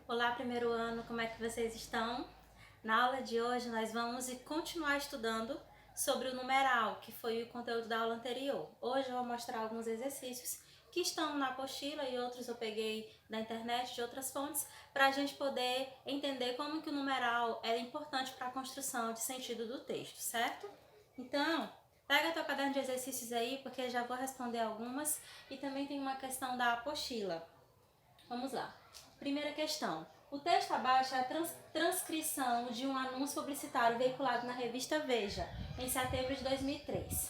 Olá, primeiro ano, como é que vocês estão? Na aula de hoje nós vamos continuar estudando sobre o numeral, que foi o conteúdo da aula anterior. Hoje eu vou mostrar alguns exercícios que estão na apostila e outros eu peguei da internet, de outras fontes, para a gente poder entender como que o numeral é importante para a construção de sentido do texto, certo? Então, pega teu caderno de exercícios aí, porque eu já vou responder algumas e também tem uma questão da apostila. Vamos lá. Primeira questão. O texto abaixo é a transcrição de um anúncio publicitário veiculado na revista Veja, em setembro de 2003.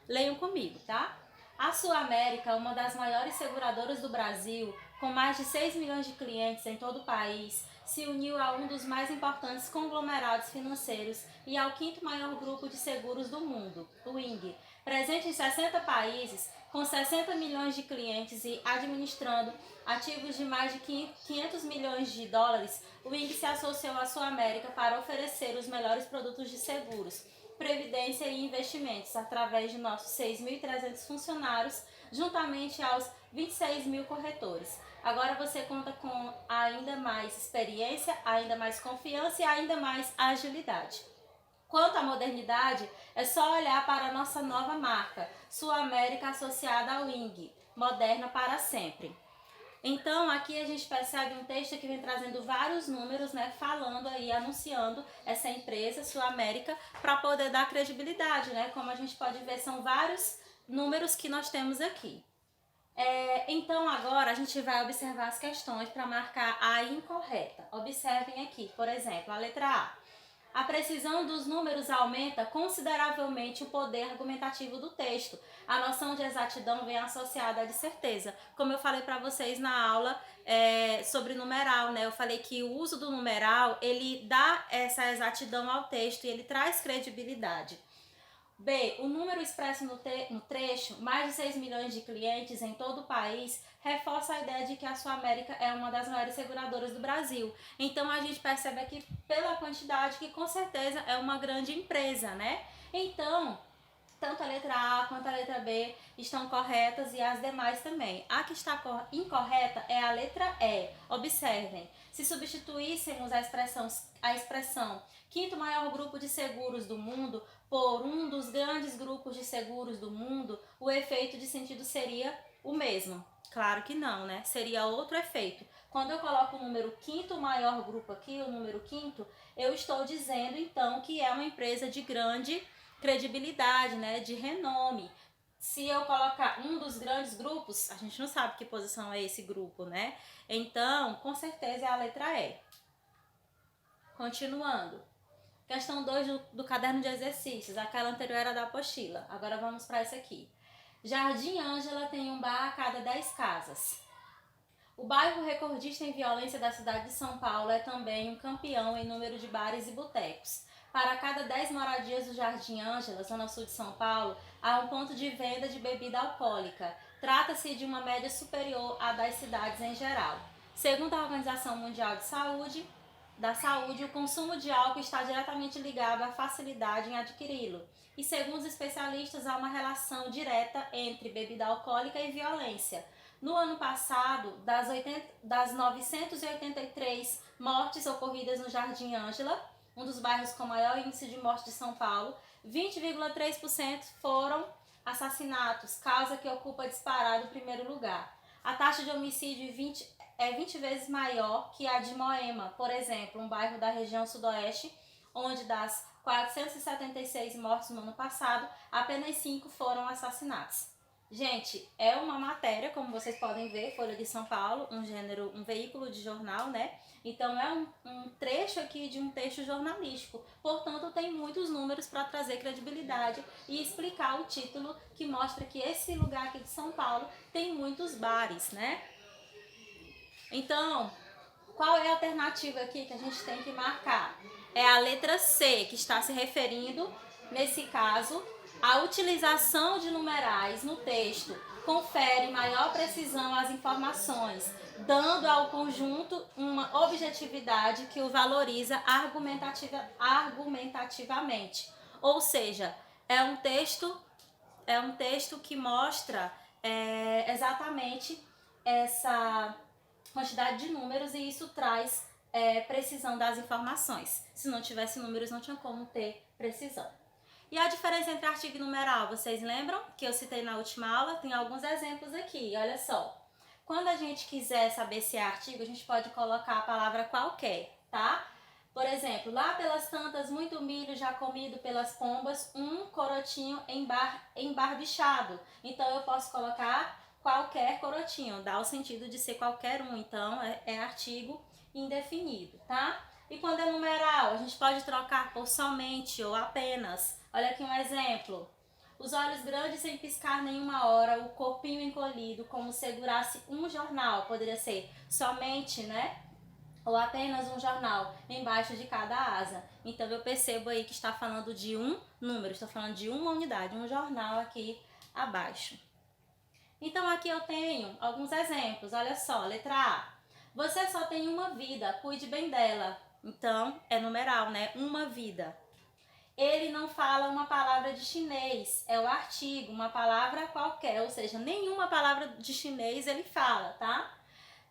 Leiam comigo, tá? A Sul América, uma das maiores seguradoras do Brasil, com mais de 6 milhões de clientes em todo o país, se uniu a um dos mais importantes conglomerados financeiros e ao quinto maior grupo de seguros do mundo, o ING, presente em 60 países, com 60 milhões de clientes e administrando ativos de mais de 500 milhões de dólares. O ING se associou à Sul América para oferecer os melhores produtos de seguros, previdência e investimentos através de nossos 6.300 funcionários, juntamente aos 26 mil corretores. Agora você conta com ainda mais experiência, ainda mais confiança e ainda mais agilidade. Quanto à modernidade, é só olhar para a nossa nova marca, Sul América associada ao ING, moderna para sempre. Então, aqui a gente percebe um texto que vem trazendo vários números, né, falando aí, anunciando essa empresa, Sul América, para poder dar credibilidade, né? Como a gente pode ver, são vários números que nós temos aqui. Então, agora a gente vai observar as questões para marcar a incorreta. Observem aqui, por exemplo, a letra A. A precisão dos números aumenta consideravelmente o poder argumentativo do texto. A noção de exatidão vem associada à de certeza. Como eu falei para vocês na aula sobre numeral, né? Eu falei que o uso do numeral, ele dá essa exatidão ao texto e ele traz credibilidade. B. O número expresso no trecho, mais de 6 milhões de clientes em todo o país, reforça a ideia de que a Sul América é uma das maiores seguradoras do Brasil. Então a gente percebe aqui pela quantidade que com certeza é uma grande empresa, né? Então, tanto a letra A quanto a letra B estão corretas e as demais também. A que está incorreta é a letra E. Observem, se substituíssemos a expressão quinto maior grupo de seguros do mundo por um dos grandes grupos de seguros do mundo, o efeito de sentido seria o mesmo. Claro que não, né? Seria outro efeito. Quando eu coloco o número quinto maior grupo aqui, o número quinto, eu estou dizendo então que é uma empresa de grande credibilidade, né? De renome. Se eu colocar um dos grandes grupos, a gente não sabe que posição é esse grupo, né? Então, com certeza é a letra E. Continuando. Questão 2 do caderno de exercícios. Aquela anterior era da apostila. Agora vamos para essa aqui. Jardim Ângela tem um bar a cada 10 casas. O bairro recordista em violência da cidade de São Paulo é também um campeão em número de bares e botecos. Para cada 10 moradias do Jardim Ângela, zona sul de São Paulo, há um ponto de venda de bebida alcoólica. Trata-se de uma média superior à das cidades em geral. Segundo a Organização Mundial da Saúde, o consumo de álcool está diretamente ligado à facilidade em adquiri-lo. E segundo os especialistas, há uma relação direta entre bebida alcoólica e violência. No ano passado, das 983 mortes ocorridas no Jardim Ângela, um dos bairros com maior índice de morte de São Paulo, 20,3% foram assassinatos, causa que ocupa disparado o primeiro lugar. A taxa de homicídio é 20 vezes maior que a de Moema, por exemplo, um bairro da região sudoeste, onde das 476 mortes no ano passado, apenas 5 foram assassinatos. Gente, é uma matéria, como vocês podem ver, Folha de São Paulo, um veículo de jornal, né? Então é um trecho aqui de um texto jornalístico. Portanto, tem muitos números para trazer credibilidade e explicar o título que mostra que esse lugar aqui de São Paulo tem muitos bares, né? Então, qual é a alternativa aqui que a gente tem que marcar? É a letra C, que está se referindo, nesse caso, à utilização de numerais no texto. Confere maior precisão às informações, dando ao conjunto uma objetividade que o valoriza argumentativamente. Ou seja, é um texto que mostra exatamente quantidade de números e isso traz precisão das informações. Se não tivesse números, não tinha como ter precisão. E a diferença entre artigo e numeral, vocês lembram? Que eu citei na última aula, tem alguns exemplos aqui, olha só. Quando a gente quiser saber se é artigo, a gente pode colocar a palavra qualquer, tá? Por exemplo, lá pelas tantas, muito milho já comido pelas pombas, um corotinho embarbichado. Então, eu posso colocar qualquer corotinho, dá o sentido de ser qualquer um, então é artigo indefinido, tá? E quando é numeral, a gente pode trocar por somente ou apenas. Olha aqui um exemplo. Os olhos grandes sem piscar nenhuma hora, o corpinho encolhido, como segurasse um jornal. Poderia ser somente, né? Ou apenas um jornal embaixo de cada asa. Então eu percebo aí que está falando de um número, está falando de uma unidade, um jornal aqui abaixo. Então aqui eu tenho alguns exemplos, olha só, letra A. Você só tem uma vida, cuide bem dela. Então é numeral, né? Uma vida. Ele não fala uma palavra de chinês, é o artigo, uma palavra qualquer, ou seja, nenhuma palavra de chinês ele fala, tá?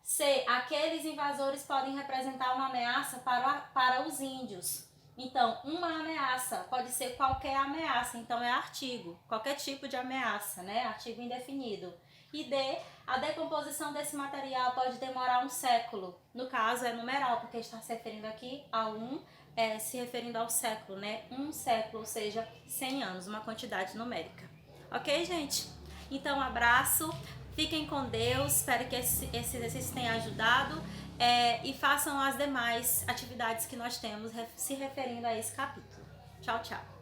C. Aqueles invasores podem representar uma ameaça para os índios. Então, uma ameaça pode ser qualquer ameaça, então é artigo, qualquer tipo de ameaça, né? Artigo indefinido. E D. A decomposição desse material pode demorar um século. No caso, é numeral, porque está se referindo aqui a se referindo ao século, né? Um século, ou seja, 100 anos, uma quantidade numérica. Ok, gente? Então, um abraço. Fiquem com Deus, espero que esse exercício tenha ajudado e façam as demais atividades que nós temos se referindo a esse capítulo. Tchau, tchau!